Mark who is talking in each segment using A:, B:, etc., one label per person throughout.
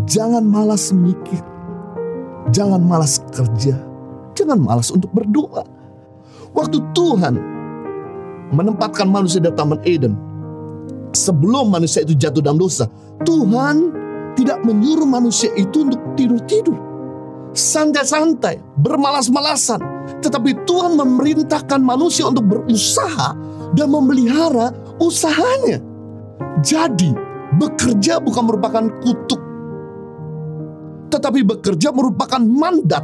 A: Jangan malas mikir, jangan malas kerja, jangan malas untuk berdoa. Waktu Tuhan menempatkan manusia di Taman Eden, sebelum manusia itu jatuh dalam dosa, Tuhan tidak menyuruh manusia itu untuk tidur-tidur, santai-santai, bermalas-malasan. Tetapi Tuhan memerintahkan manusia untuk berusaha dan memelihara usahanya. Jadi, bekerja bukan merupakan kutuk, tetapi bekerja merupakan mandat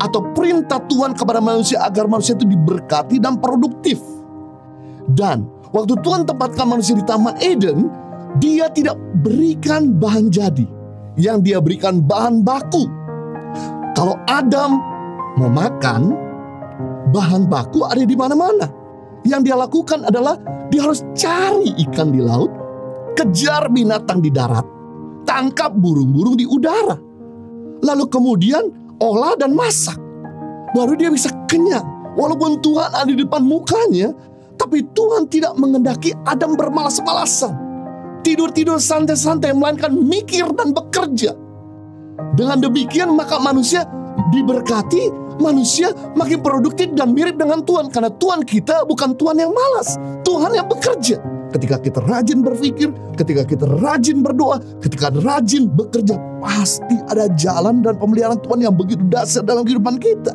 A: atau perintah Tuhan kepada manusia agar manusia itu diberkati dan produktif. Dan waktu Tuhan tempatkan manusia di Taman Eden, Dia tidak berikan bahan jadi, yang Dia berikan bahan baku. Kalau Adam mau makan, bahan baku ada di mana-mana. Yang dia lakukan adalah dia harus cari ikan di laut, kejar binatang di darat, tangkap burung-burung di udara, lalu kemudian olah dan masak. Baru dia bisa kenyang. Walaupun Tuhan ada di depan mukanya, tapi Tuhan tidak mengendaki Adam bermalas-malasan, tidur-tidur santai-santai, melainkan mikir dan bekerja. Dengan demikian maka manusia diberkati, manusia makin produktif dan mirip dengan Tuhan. Karena Tuhan kita bukan Tuhan yang malas, Tuhan yang bekerja. Ketika kita rajin berpikir, ketika kita rajin berdoa, ketika rajin bekerja, pasti ada jalan dan pemeliharaan Tuhan yang begitu dahsyat dalam kehidupan kita.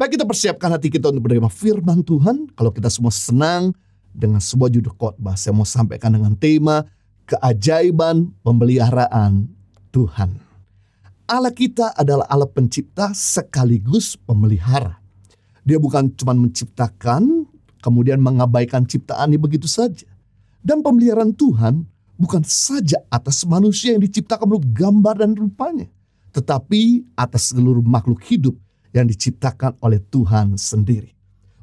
A: Baik, kita persiapkan hati kita untuk menerima firman Tuhan. Kalau kita semua senang dengan sebuah judul khotbah, saya mau sampaikan dengan tema keajaiban pemeliharaan Tuhan. Allah kita adalah Allah pencipta sekaligus pemelihara. Dia bukan cuma menciptakan kemudian mengabaikan ciptaannya begitu saja. Dan pemeliharaan Tuhan bukan saja atas manusia yang diciptakan menurut gambar dan rupanya, tetapi atas seluruh makhluk hidup yang diciptakan oleh Tuhan sendiri.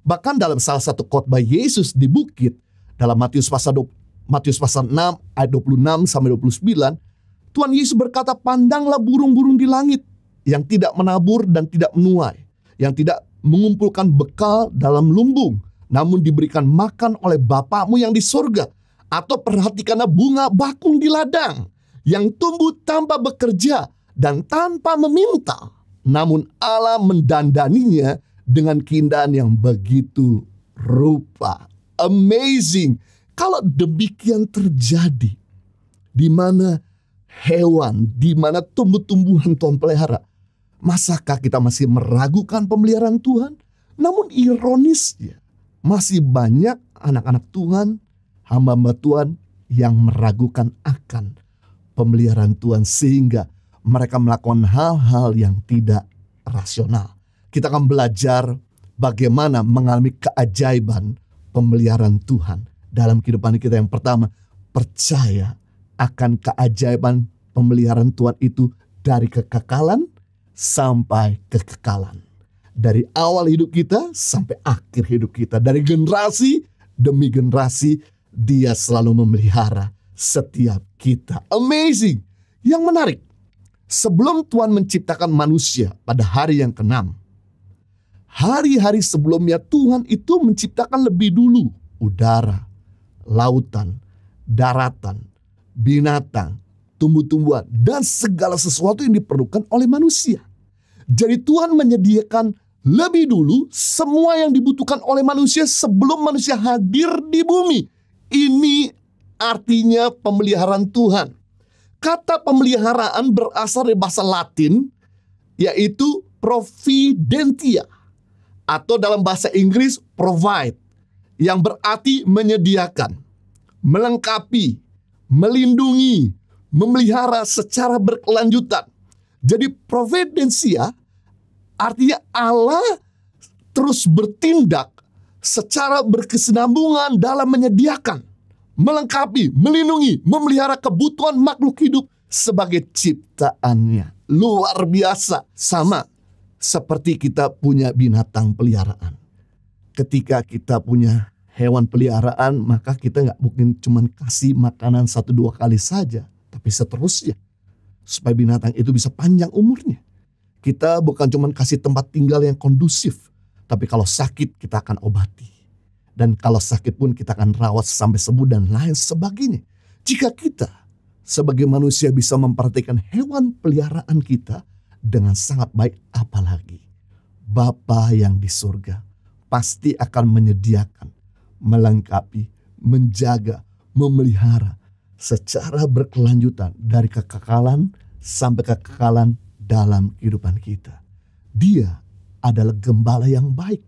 A: Bahkan dalam salah satu khotbah Yesus di bukit, dalam Matius pasal 6 ayat 26 sampai 29, Tuhan Yesus berkata, "Pandanglah burung-burung di langit yang tidak menabur dan tidak menuai, yang tidak mengumpulkan bekal dalam lumbung, namun diberikan makan oleh Bapakmu yang di sorga. Atau perhatikanlah bunga bakung di ladang, yang tumbuh tanpa bekerja dan tanpa meminta, namun Allah mendandaninya dengan keindahan yang begitu rupa." Amazing. Kalau demikian terjadi, di mana hewan, di mana tumbuh-tumbuhan Tuhan pelihara, masakah kita masih meragukan pemeliharaan Tuhan? Namun ironisnya, masih banyak anak-anak Tuhan, hamba-hamba Tuhan yang meragukan akan pemeliharaan Tuhan, sehingga mereka melakukan hal-hal yang tidak rasional. Kita akan belajar bagaimana mengalami keajaiban pemeliharaan Tuhan dalam kehidupan kita. Yang pertama, percaya akan keajaiban pemeliharaan Tuhan itu dari kekekalan sampai kekekalan. Dari awal hidup kita sampai akhir hidup kita. Dari generasi demi generasi, Dia selalu memelihara setiap kita. Amazing. Yang menarik, sebelum Tuhan menciptakan manusia pada hari yang ke-6, hari-hari sebelumnya Tuhan itu menciptakan lebih dulu udara, lautan, daratan, binatang, tumbuh-tumbuhan, dan segala sesuatu yang diperlukan oleh manusia. Jadi Tuhan menyediakan lebih dulu semua yang dibutuhkan oleh manusia sebelum manusia hadir di bumi. Ini artinya pemeliharaan Tuhan. Kata pemeliharaan berasal dari bahasa Latin, yaitu providentia, atau dalam bahasa Inggris provide, yang berarti menyediakan, melengkapi, melindungi, memelihara secara berkelanjutan. Jadi providentia artinya Allah terus bertindak secara berkesinambungan dalam menyediakan, melengkapi, melindungi, memelihara kebutuhan makhluk hidup sebagai ciptaannya. Luar biasa. Sama seperti kita punya binatang peliharaan. Ketika kita punya hewan peliharaan, maka kita nggak mungkin cuma kasih makanan 1-2 kali saja, tapi seterusnya, supaya binatang itu bisa panjang umurnya. Kita bukan cuma kasih tempat tinggal yang kondusif, tapi kalau sakit kita akan obati. Dan kalau sakit pun kita akan rawat sampai sembuh dan lain sebagainya. Jika kita sebagai manusia bisa memperhatikan hewan peliharaan kita dengan sangat baik, apalagi Bapa yang di surga pasti akan menyediakan, melengkapi, menjaga, memelihara secara berkelanjutan dari kekekalan sampai kekekalan dalam kehidupan kita. Dia adalah gembala yang baik.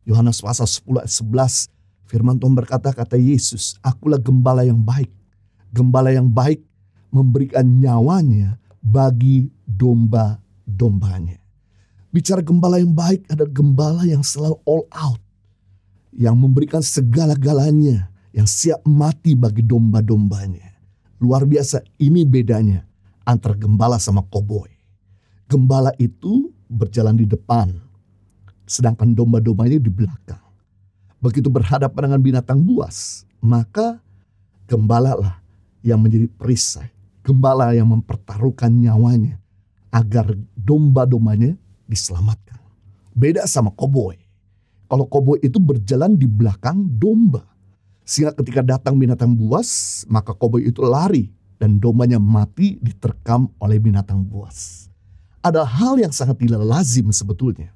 A: Yohanes pasal 10 ayat 11, firman Tuhan berkata, kata Yesus, akulah gembala yang baik. Gembala yang baik memberikan nyawanya bagi domba-dombanya. Bicara gembala yang baik adalah gembala yang selalu all out, yang memberikan segala-galanya, yang siap mati bagi domba-dombanya. Luar biasa, ini bedanya antara gembala sama koboi. Gembala itu berjalan di depan, sedangkan domba-dombanya di belakang. Begitu berhadapan dengan binatang buas, maka gembala lah yang menjadi perisai. Gembala yang mempertaruhkan nyawanya agar domba-dombanya diselamatkan. Beda sama koboi. Kalau koboi itu berjalan di belakang domba. Sehingga ketika datang binatang buas, maka koboi itu lari dan dombanya mati diterkam oleh binatang buas. Ada hal yang sangat tidak lazim sebetulnya,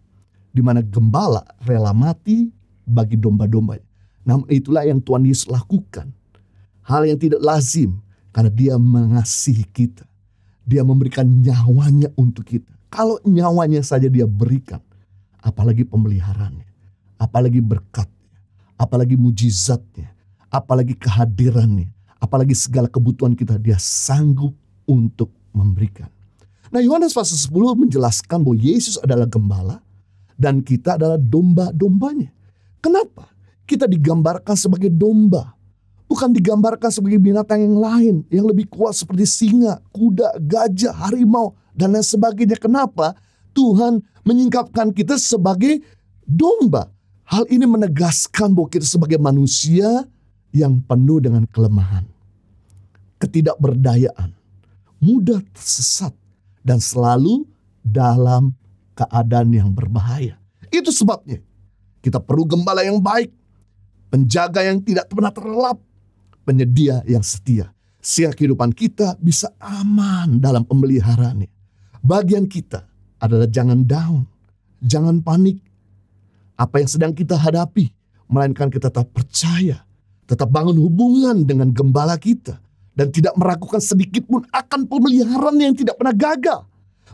A: di mana gembala rela mati bagi domba-dombanya. Namun itulah yang Tuhan Yesus lakukan. Hal yang tidak lazim karena dia mengasihi kita. Dia memberikan nyawanya untuk kita. Kalau nyawanya saja dia berikan, apalagi pemeliharaannya, apalagi berkatnya, apalagi mujizatnya, apalagi kehadirannya, apalagi segala kebutuhan kita, dia sanggup untuk memberikan. Nah, Yohanes pasal 10 menjelaskan bahwa Yesus adalah gembala dan kita adalah domba-dombanya. Kenapa? Kita digambarkan sebagai domba, bukan digambarkan sebagai binatang yang lain yang lebih kuat seperti singa, kuda, gajah, harimau, dan lain sebagainya. Kenapa? Tuhan menyingkapkan kita sebagai domba. Hal ini menegaskan bahwa kita sebagai manusia yang penuh dengan kelemahan, ketidakberdayaan, mudah tersesat, dan selalu dalam keadaan yang berbahaya. Itu sebabnya kita perlu gembala yang baik, penjaga yang tidak pernah terlelap, penyedia yang setia, sehingga kehidupan kita bisa aman dalam pemeliharaannya. Bagian kita adalah jangan down, jangan panik apa yang sedang kita hadapi, melainkan kita tetap percaya, tetap bangun hubungan dengan gembala kita, dan tidak meragukan sedikit pun akan pemeliharaan yang tidak pernah gagal.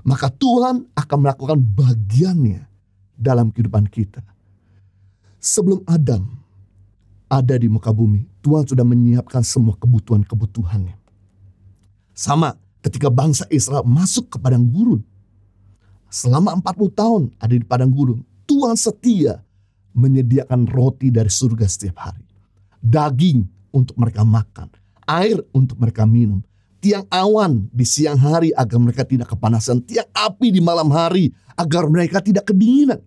A: Maka Tuhan akan melakukan bagiannya dalam kehidupan kita. Sebelum Adam ada di muka bumi, Tuhan sudah menyiapkan semua kebutuhan-kebutuhannya. Sama ketika bangsa Israel masuk ke padang gurun. Selama 40 tahun ada di padang gurun, Tuhan setia menyediakan roti dari surga setiap hari. Daging untuk mereka makan, air untuk mereka minum, tiang awan di siang hari agar mereka tidak kepanasan, tiang api di malam hari agar mereka tidak kedinginan.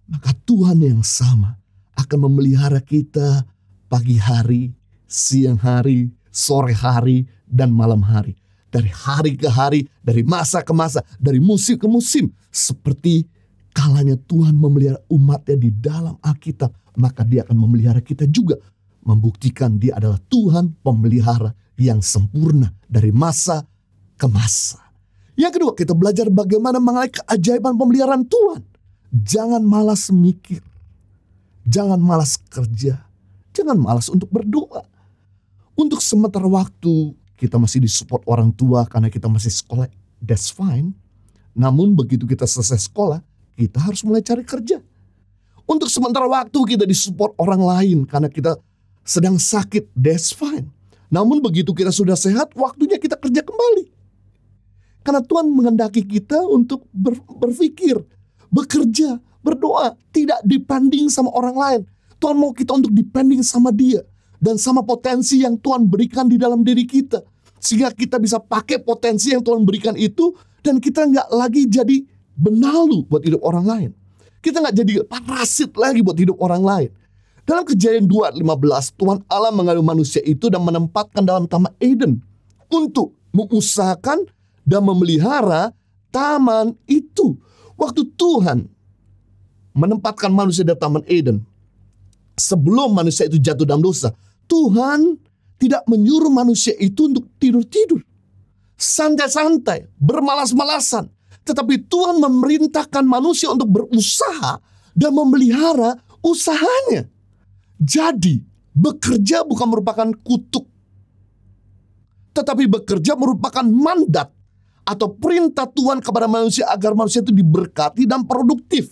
A: Maka Tuhan yang sama akan memelihara kita pagi hari, siang hari, sore hari, dan malam hari. Dari hari ke hari, dari masa ke masa, dari musim ke musim. Seperti kalanya Tuhan memelihara umatnya di dalam Alkitab, maka dia akan memelihara kita juga. Membuktikan dia adalah Tuhan pemelihara yang sempurna dari masa ke masa. Yang kedua, kita belajar bagaimana mengenai keajaiban pemeliharaan Tuhan. Jangan malas mikir. Jangan malas kerja. Jangan malas untuk berdoa. Untuk sementara waktu kita masih disupport orang tua karena kita masih sekolah, that's fine. Namun begitu kita selesai sekolah, kita harus mulai cari kerja. Untuk sementara waktu kita disupport orang lain karena kita sedang sakit, that's fine. Namun begitu kita sudah sehat, waktunya kita kerja kembali. Karena Tuhan menghendaki kita untuk berpikir, bekerja, berdoa, tidak depending sama orang lain. Tuhan mau kita untuk depending sama Dia dan sama potensi yang Tuhan berikan di dalam diri kita, sehingga kita bisa pakai potensi yang Tuhan berikan itu, dan kita nggak lagi jadi benalu buat hidup orang lain. Kita nggak jadi parasit lagi buat hidup orang lain. Dalam Kejadian 2:15, Tuhan Allah mengambil manusia itu dan menempatkan dalam Taman Eden untuk mengusahakan dan memelihara taman itu. Waktu Tuhan menempatkan manusia di Taman Eden, sebelum manusia itu jatuh dalam dosa, Tuhan tidak menyuruh manusia itu untuk tidur-tidur, santai-santai, bermalas-malasan. Tetapi Tuhan memerintahkan manusia untuk berusaha dan memelihara usahanya. Jadi, bekerja bukan merupakan kutuk, tetapi bekerja merupakan mandat atau perintah Tuhan kepada manusia agar manusia itu diberkati dan produktif.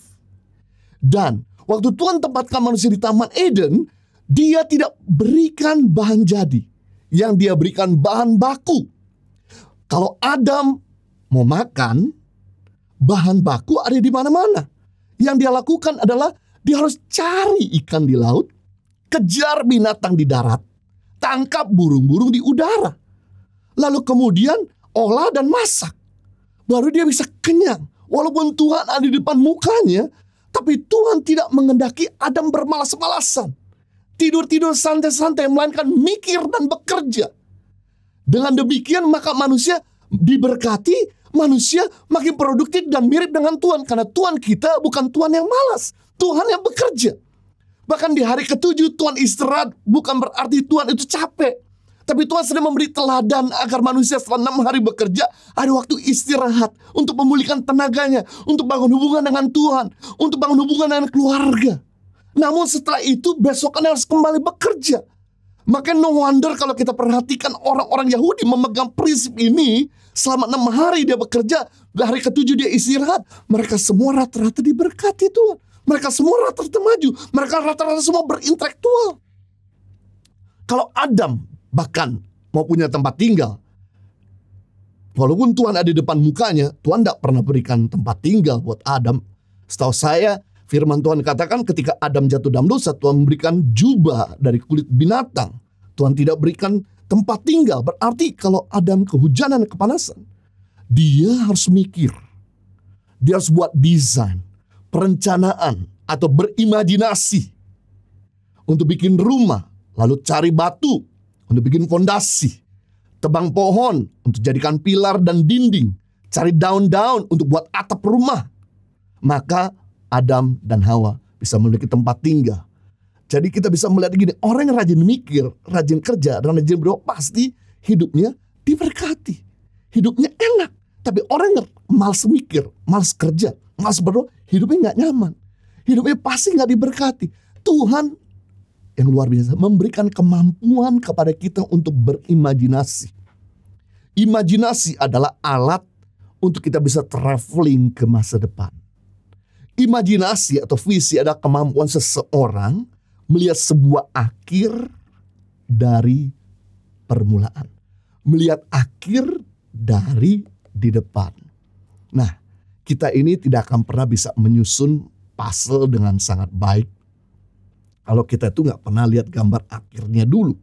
A: Dan waktu Tuhan tempatkan manusia di Taman Eden, Dia tidak berikan bahan jadi, yang Dia berikan bahan baku. Kalau Adam mau makan, bahan baku ada di mana-mana. Yang dia lakukan adalah dia harus cari ikan di laut, kejar binatang di darat, tangkap burung-burung di udara, lalu kemudian olah dan masak. Baru dia bisa kenyang. Walaupun Tuhan ada di depan mukanya, tapi Tuhan tidak mengendaki Adam bermalas-malasan, tidur-tidur santai-santai, melainkan mikir dan bekerja. Dengan demikian maka manusia diberkati, manusia makin produktif dan mirip dengan Tuhan. Karena Tuhan kita bukan Tuhan yang malas, Tuhan yang bekerja. Bahkan di hari ke-7 Tuhan istirahat, bukan berarti Tuhan itu capek. Tapi Tuhan sedang memberi teladan agar manusia setelah 6 hari bekerja, ada waktu istirahat untuk memulihkan tenaganya, untuk bangun hubungan dengan Tuhan, untuk bangun hubungan dengan keluarga. Namun setelah itu besokan harus kembali bekerja. Maka no wonder kalau kita perhatikan orang-orang Yahudi memegang prinsip ini. Selama 6 hari dia bekerja, di hari ke-7 dia istirahat. Mereka semua rata-rata diberkati Tuhan. Mereka semua rata-rata maju. Mereka rata-rata semua berintelektual. Kalau Adam bahkan mau punya tempat tinggal, walaupun Tuhan ada di depan mukanya, Tuhan tidak pernah berikan tempat tinggal buat Adam. Setahu saya, firman Tuhan katakan ketika Adam jatuh dalam dosa, Tuhan memberikan jubah dari kulit binatang. Tuhan tidak berikan tempat tinggal. Berarti kalau Adam kehujanan, kepanasan, dia harus mikir. Dia harus buat desain, perencanaan, atau berimajinasi untuk bikin rumah, lalu cari batu untuk bikin fondasi, tebang pohon untuk jadikan pilar dan dinding, cari daun-daun untuk buat atap rumah. Maka Adam dan Hawa bisa memiliki tempat tinggal. Jadi kita bisa melihat gini, orang yang rajin mikir, rajin kerja, dan rajin berdoa pasti hidupnya diberkati. Hidupnya enak. Tapi orang yang malas mikir, malas kerja, malas berdoa, hidupnya gak nyaman. Hidupnya pasti gak diberkati. Tuhan yang luar biasa memberikan kemampuan kepada kita untuk berimajinasi. Imajinasi adalah alat untuk kita bisa traveling ke masa depan. Imajinasi atau visi adalah kemampuan seseorang melihat sebuah akhir dari permulaan. Melihat akhir dari di depan. Nah, kita ini tidak akan pernah bisa menyusun puzzle dengan sangat baik kalau kita itu nggak pernah lihat gambar akhirnya dulu.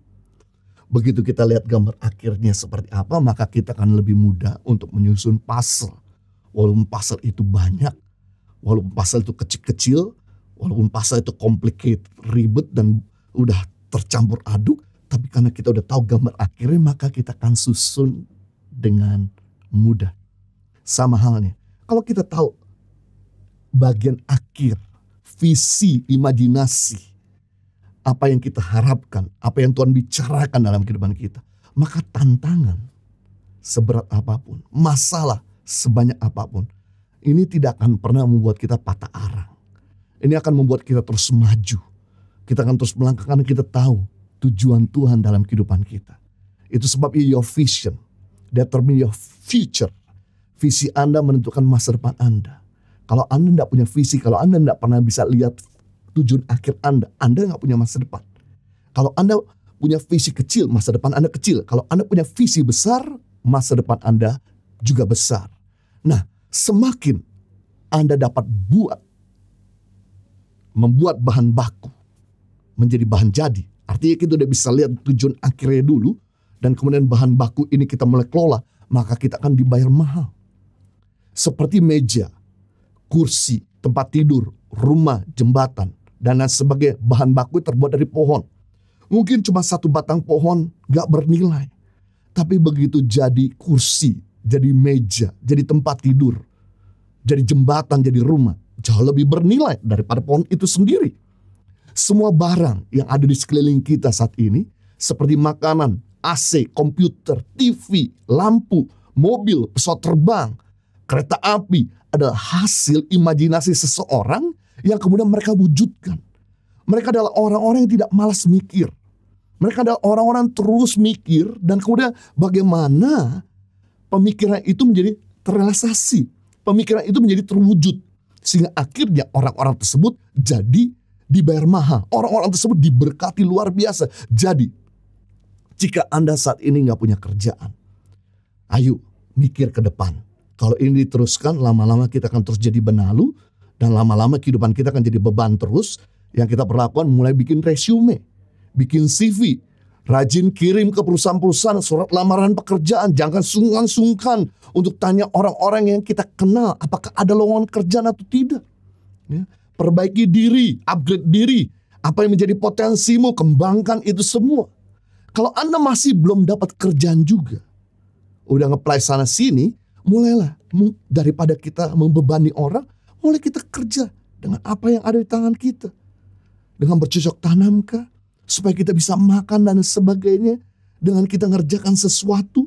A: Begitu kita lihat gambar akhirnya seperti apa, maka kita akan lebih mudah untuk menyusun puzzle. Walaupun puzzle itu banyak, walaupun puzzle itu kecil-kecil, walaupun puzzle itu complicated, ribet dan udah tercampur aduk, tapi karena kita udah tahu gambar akhirnya, maka kita akan susun dengan mudah. Sama halnya, kalau kita tahu bagian akhir, visi, imajinasi, apa yang kita harapkan, apa yang Tuhan bicarakan dalam kehidupan kita, maka tantangan seberat apapun, masalah sebanyak apapun, ini tidak akan pernah membuat kita patah arang. Ini akan membuat kita terus maju. Kita akan terus melangkah karena kita tahu tujuan Tuhan dalam kehidupan kita. Itu sebabnya your vision determine your future. Visi Anda menentukan masa depan Anda. Kalau Anda tidak punya visi, kalau Anda tidak pernah bisa lihat tujuan akhir Anda nggak punya masa depan. Kalau Anda punya visi kecil, masa depan Anda kecil. Kalau Anda punya visi besar, masa depan Anda juga besar. Nah, semakin Anda dapat membuat bahan baku menjadi bahan jadi, artinya kita udah bisa lihat tujuan akhirnya dulu, dan kemudian bahan baku ini kita mulai kelola, maka kita akan dibayar mahal. Seperti meja, kursi, tempat tidur, rumah, jembatan, dan lain sebagai bahan baku terbuat dari pohon. Mungkin cuma satu batang pohon gak bernilai. Tapi begitu jadi kursi, jadi meja, jadi tempat tidur, jadi jembatan, jadi rumah, jauh lebih bernilai daripada pohon itu sendiri. Semua barang yang ada di sekeliling kita saat ini, seperti makanan, AC, komputer, TV, lampu, mobil, pesawat terbang, kereta api, adalah hasil imajinasi seseorang yang kemudian mereka wujudkan. Mereka adalah orang-orang yang tidak malas mikir. Mereka adalah orang-orang terus mikir, dan kemudian bagaimana pemikiran itu menjadi terrealisasi. Pemikiran itu menjadi terwujud. Sehingga akhirnya orang-orang tersebut jadi dibayar mahal. Orang-orang tersebut diberkati luar biasa. Jadi, jika Anda saat ini gak punya kerjaan, ayo mikir ke depan. Kalau ini diteruskan, lama-lama kita akan terus jadi benalu, dan lama-lama kehidupan kita akan jadi beban terus. Yang kita perlakukan mulai bikin resume, bikin CV, rajin kirim ke perusahaan-perusahaan surat lamaran pekerjaan. Jangan sungkan-sungkan untuk tanya orang-orang yang kita kenal apakah ada lowongan kerjaan atau tidak. Ya. Perbaiki diri, upgrade diri. Apa yang menjadi potensimu, kembangkan itu semua. Kalau Anda masih belum dapat kerjaan juga, udah nge-apply sana sini, mulailah. Daripada kita membebani orang, mulai kita kerja dengan apa yang ada di tangan kita. Dengan bercocok tanamkah? Supaya kita bisa makan dan sebagainya. Dengan kita ngerjakan sesuatu,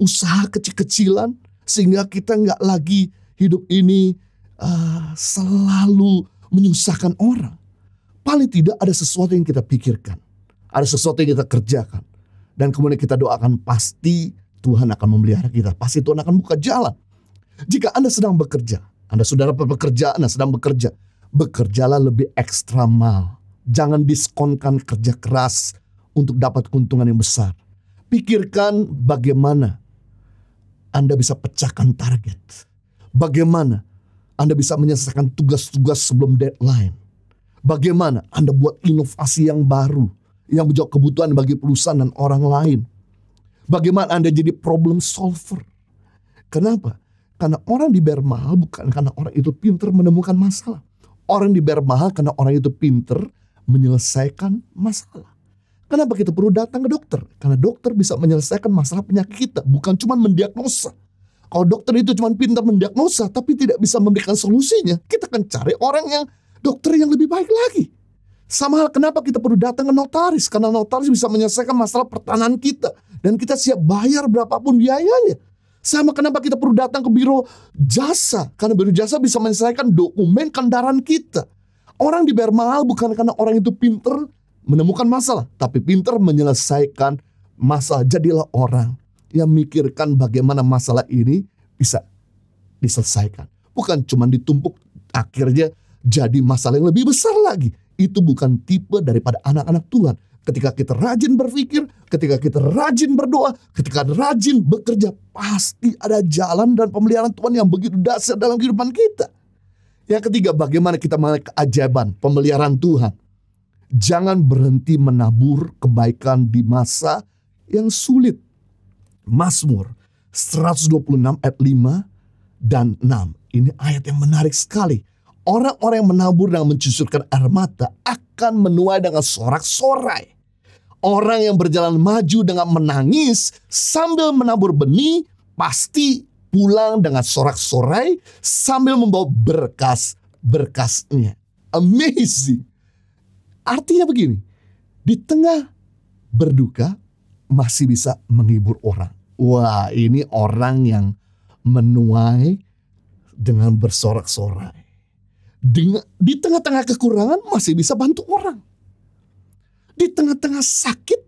A: usaha kecil-kecilan, sehingga kita nggak lagi hidup ini selalu menyusahkan orang. Paling tidak ada sesuatu yang kita pikirkan, ada sesuatu yang kita kerjakan, dan kemudian kita doakan, pasti Tuhan akan memelihara kita, pasti Tuhan akan buka jalan. Jika Anda sedang bekerja, Anda sudah dapat pekerjaan, Anda sedang bekerja, bekerjalah lebih ekstra mal. Jangan diskonkan kerja keras untuk dapat keuntungan yang besar. Pikirkan bagaimana Anda bisa pecahkan target. Bagaimana Anda bisa menyelesaikan tugas-tugas sebelum deadline. Bagaimana Anda buat inovasi yang baru, yang menjawab kebutuhan bagi perusahaan dan orang lain. Bagaimana Anda jadi problem solver. Kenapa? Karena orang dibayar mahal bukan karena orang itu pintar menemukan masalah. Orang dibayar mahal karena orang itu pintar menyelesaikan masalah. Kenapa kita perlu datang ke dokter? Karena dokter bisa menyelesaikan masalah penyakit kita, bukan cuma mendiagnosa. Kalau dokter itu cuma pintar mendiagnosa tapi tidak bisa memberikan solusinya, kita akan cari orang yang dokter yang lebih baik lagi. Sama hal kenapa kita perlu datang ke notaris, karena notaris bisa menyelesaikan masalah pertanahan kita dan kita siap bayar berapapun biayanya. Sama kenapa kita perlu datang ke biro jasa, karena biro jasa bisa menyelesaikan dokumen kendaraan kita. Orang dibayar mahal bukan karena orang itu pintar menemukan masalah, tapi pintar menyelesaikan masalah. Jadilah orang yang mikirkan bagaimana masalah ini bisa diselesaikan. Bukan cuma ditumpuk akhirnya jadi masalah yang lebih besar lagi. Itu bukan tipe daripada anak-anak Tuhan. Ketika kita rajin berpikir, ketika kita rajin berdoa, ketika rajin bekerja, pasti ada jalan dan pemeliharaan Tuhan yang begitu dahsyat dalam kehidupan kita. Yang ketiga, bagaimana kita mengalami keajaiban pemeliharaan Tuhan. Jangan berhenti menabur kebaikan di masa yang sulit. Mazmur 126 ayat 5 dan 6. Ini ayat yang menarik sekali. Orang-orang yang menabur dan mencucurkan air mata akan menuai dengan sorak-sorai. Orang yang berjalan maju dengan menangis sambil menabur benih pasti pulang dengan sorak-sorai sambil membawa berkas-berkasnya. Amazing. Artinya begini, di tengah berduka masih bisa menghibur orang. Wah, ini orang yang menuai dengan bersorak-sorai. Di tengah-tengah kekurangan masih bisa bantu orang. Di tengah-tengah sakit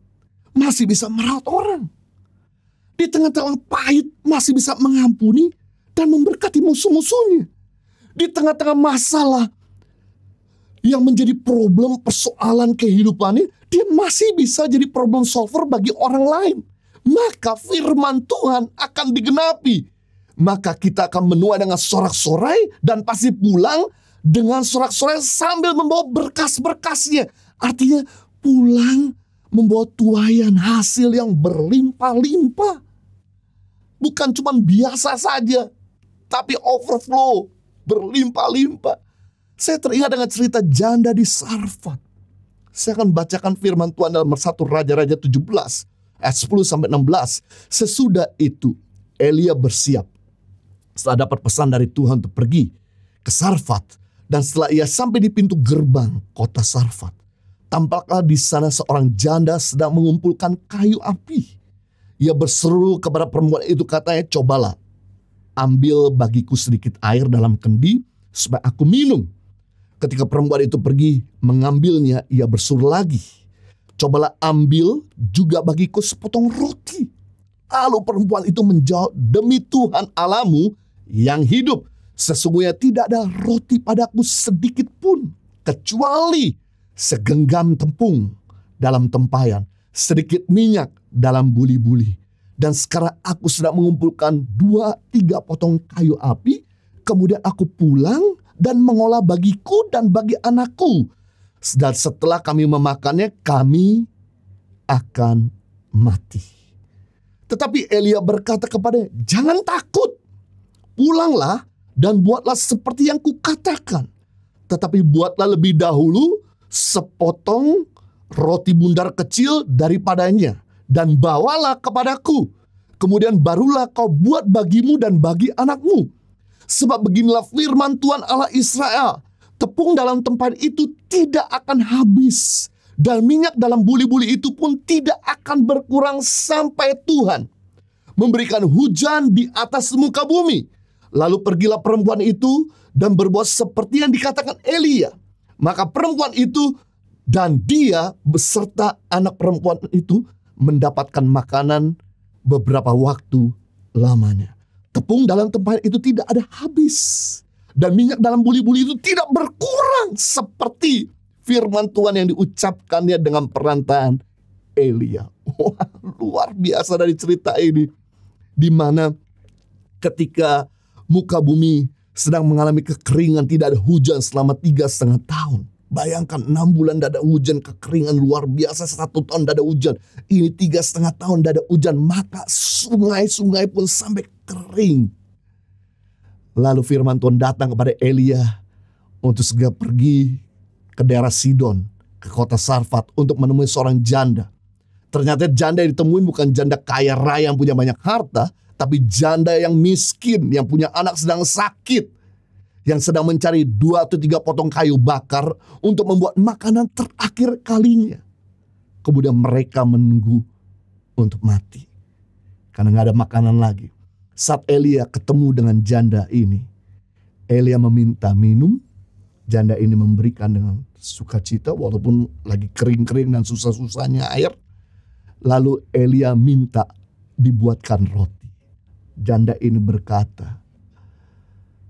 A: masih bisa merawat orang. Di tengah-tengah pahit masih bisa mengampuni dan memberkati musuh-musuhnya. Di tengah-tengah masalah yang menjadi problem persoalan kehidupannya, dia masih bisa jadi problem solver bagi orang lain. Maka firman Tuhan akan digenapi. Maka kita akan menuai dengan sorak-sorai dan pasti pulang dengan sorak-sorai sambil membawa berkas-berkasnya. Artinya pulang membawa tuaian hasil yang berlimpah-limpah. Bukan cuma biasa saja, tapi overflow, berlimpah-limpah. Saya teringat dengan cerita janda di Sarfat. Saya akan bacakan firman Tuhan dalam 1 Raja-Raja 17 ayat 10-16. Sesudah itu Elia bersiap setelah dapat pesan dari Tuhan untuk pergi ke Sarfat. Dan setelah ia sampai di pintu gerbang kota Sarfat, tampaklah di sana seorang janda sedang mengumpulkan kayu api. Ia berseru kepada perempuan itu, katanya, cobalah ambil bagiku sedikit air dalam kendi supaya aku minum. Ketika perempuan itu pergi mengambilnya, ia berseru lagi, cobalah ambil juga bagiku sepotong roti. Lalu perempuan itu menjawab, demi Tuhan Allahmu yang hidup, sesungguhnya tidak ada roti padaku sedikit pun, kecuali segenggam tepung dalam tempayan, sedikit minyak dalam buli-buli. Dan sekarang aku sedang mengumpulkan 2-3 potong kayu api, kemudian aku pulang dan mengolah bagiku dan bagi anakku. Dan setelah kami memakannya, kami akan mati. Tetapi Elia berkata kepadanya, jangan takut, pulanglah dan buatlah seperti yang kukatakan. Tetapi buatlah lebih dahulu sepotong roti bundar kecil daripadanya dan bawalah kepadaku. Kemudian barulah kau buat bagimu dan bagi anakmu. Sebab beginilah firman Tuhan Allah Israel, tepung dalam tempayan itu tidak akan habis, dan minyak dalam buli-buli itu pun tidak akan berkurang sampai Tuhan memberikan hujan di atas muka bumi. Lalu pergilah perempuan itu dan berbuat seperti yang dikatakan Elia. Maka perempuan itu dan dia beserta anak perempuan itu mendapatkan makanan beberapa waktu lamanya. Tepung dalam tempayan itu tidak ada habis, dan minyak dalam buli-buli itu tidak berkurang, seperti firman Tuhan yang diucapkannya dengan perantaraan Elia. Wah, luar biasa dari cerita ini, di mana ketika muka bumi sedang mengalami kekeringan, tidak ada hujan selama 3,5 tahun. Bayangkan 6 bulan tidak ada hujan, kekeringan luar biasa, 1 tahun tidak ada hujan. Ini 3,5 tahun tidak ada hujan, maka sungai-sungai pun sampai kering. Lalu firman Tuhan datang kepada Elia untuk segera pergi ke daerah Sidon, ke kota Sarfat, untuk menemui seorang janda. Ternyata janda yang ditemuin bukan janda kaya raya yang punya banyak harta, tapi janda yang miskin, yang punya anak sedang sakit, yang sedang mencari 2 atau 3 potong kayu bakar untuk membuat makanan terakhir kalinya. Kemudian mereka menunggu untuk mati, karena gak ada makanan lagi. Saat Elia ketemu dengan janda ini, Elia meminta minum. Janda ini memberikan dengan sukacita, walaupun lagi kering-kering dan susah-susahnya air. Lalu Elia minta dibuatkan roti. Janda ini berkata,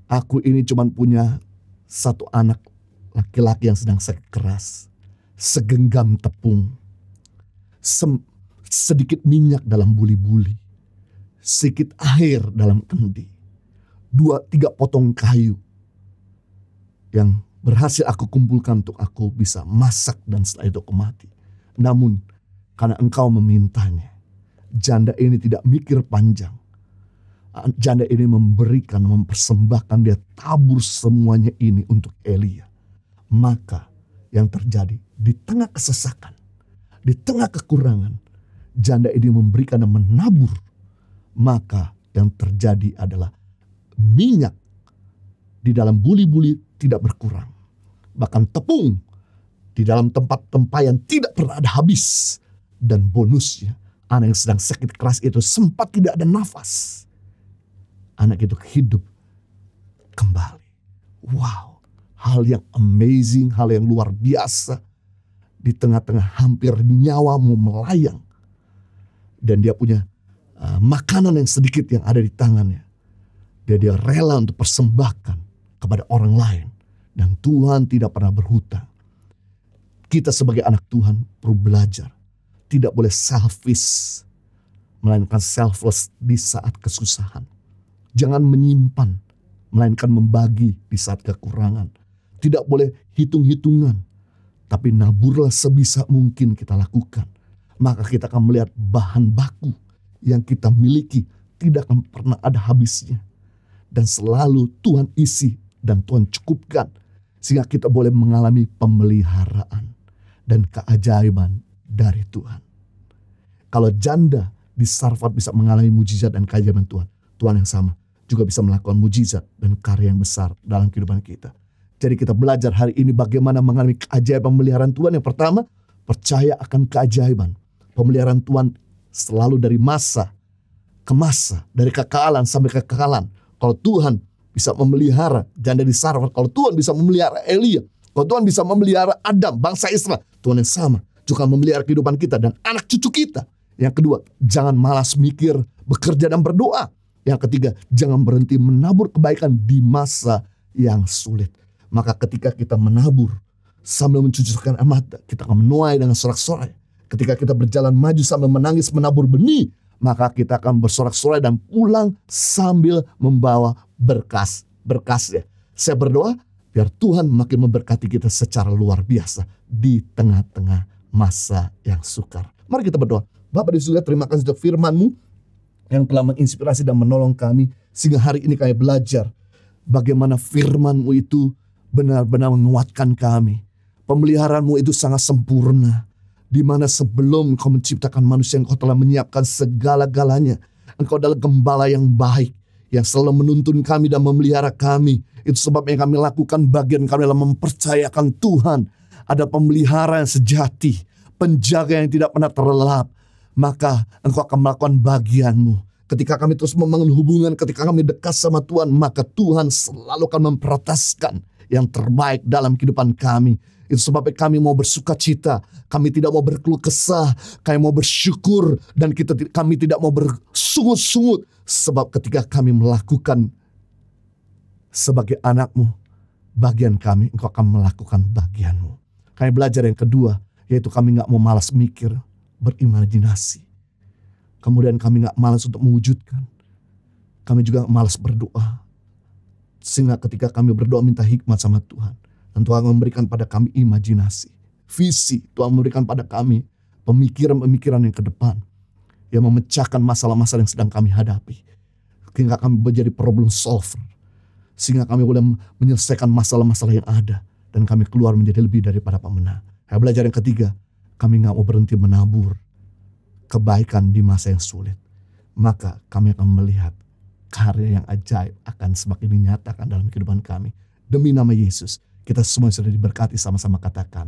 A: aku ini cuma punya 1 anak laki-laki yang sedang sakit keras, segenggam tepung, sedikit minyak dalam buli-buli, sedikit air dalam kendi, 2-3 potong kayu yang berhasil aku kumpulkan untuk aku bisa masak dan setelah itu aku mati. Namun karena engkau memintanya, janda ini tidak mikir panjang. Janda ini memberikan, mempersembahkan, dia tabur semuanya ini untuk Elia. Maka yang terjadi di tengah kesesakan, di tengah kekurangan, janda ini memberikan dan menabur. Maka yang terjadi adalah minyak di dalam buli-buli tidak berkurang. Bahkan tepung di dalam tempat tempayan tidak pernah ada habis. Dan bonusnya, anak yang sedang sakit keras itu sempat tidak ada nafas. Anak itu hidup kembali. Wow, hal yang amazing, hal yang luar biasa. Di tengah-tengah hampir nyawamu melayang, dan dia punya makanan yang sedikit yang ada di tangannya. Dia rela untuk persembahkan kepada orang lain. Dan Tuhan tidak pernah berhutang. Kita sebagai anak Tuhan perlu belajar. Tidak boleh selfish, melainkan selfless di saat kesusahan. Jangan menyimpan, melainkan membagi di saat kekurangan. Tidak boleh hitung-hitungan, tapi naburlah sebisa mungkin kita lakukan. Maka kita akan melihat bahan baku yang kita miliki tidak akan pernah ada habisnya. Dan selalu Tuhan isi dan Tuhan cukupkan. Sehingga kita boleh mengalami pemeliharaan dan keajaiban dari Tuhan. Kalau janda di Sarfat bisa mengalami mujizat dan keajaiban Tuhan, Tuhan yang sama juga bisa melakukan mujizat dan karya yang besar dalam kehidupan kita. Jadi kita belajar hari ini bagaimana mengalami keajaiban pemeliharaan Tuhan. Yang pertama, percaya akan keajaiban. Pemeliharaan Tuhan selalu dari masa ke masa, dari kekekalan sampai kekekalan. Kalau Tuhan bisa memelihara janda di Sarfat, kalau Tuhan bisa memelihara Elia, kalau Tuhan bisa memelihara Adam, bangsa Israel, Tuhan yang sama juga memelihara kehidupan kita dan anak cucu kita. Yang kedua, jangan malas mikir, bekerja dan berdoa. Yang ketiga, jangan berhenti menabur kebaikan di masa yang sulit. Maka ketika kita menabur sambil mencucurkan air mata, kita akan menuai dengan sorak-sorai. Ketika kita berjalan maju sambil menangis menabur benih, maka kita akan bersorak-sorai dan pulang sambil membawa berkas-berkasnya. Saya berdoa biar Tuhan makin memberkati kita secara luar biasa di tengah-tengah masa yang sukar. Mari kita berdoa. Bapa di surga, terima kasih untuk firman-Mu yang telah menginspirasi dan menolong kami. Sehingga hari ini kami belajar bagaimana firman-Mu itu benar-benar menguatkan kami. Pemeliharaan-Mu itu sangat sempurna. Di mana sebelum Engkau menciptakan manusia, Engkau telah menyiapkan segala-galanya. Engkau adalah gembala yang baik, yang selalu menuntun kami dan memelihara kami. Itu sebabnya kami lakukan bagian kami dalam mempercayakan Tuhan. Ada pemelihara yang sejati, penjaga yang tidak pernah terlelap. Maka Engkau akan melakukan bagian-Mu. Ketika kami terus membangun hubungan, ketika kami dekat sama Tuhan, maka Tuhan selalu akan memprioritaskan yang terbaik dalam kehidupan kami. Itu sebabnya kami mau bersuka cita, kami tidak mau berkeluh kesah, kami mau bersyukur, dan kami tidak mau bersungut-sungut. Sebab ketika kami melakukan sebagai anak-Mu bagian kami, Engkau akan melakukan bagian-Mu. Kami belajar yang kedua, yaitu kami gak mau malas mikir, berimajinasi. Kemudian kami gak malas untuk mewujudkan. Kami juga malas berdoa. Sehingga ketika kami berdoa minta hikmat sama Tuhan, dan Tuhan memberikan pada kami imajinasi, visi. Tuhan memberikan pada kami pemikiran-pemikiran yang ke depan, yang memecahkan masalah-masalah yang sedang kami hadapi. Sehingga kami menjadi problem solver. Sehingga kami boleh menyelesaikan masalah-masalah yang ada. Dan kami keluar menjadi lebih daripada pemenang. Saya belajar yang ketiga, kami gak mau berhenti menabur kebaikan di masa yang sulit. Maka kami akan melihat karya yang ajaib akan semakin dinyatakan dalam kehidupan kami. Demi nama Yesus, kita semua sudah diberkati, sama-sama katakan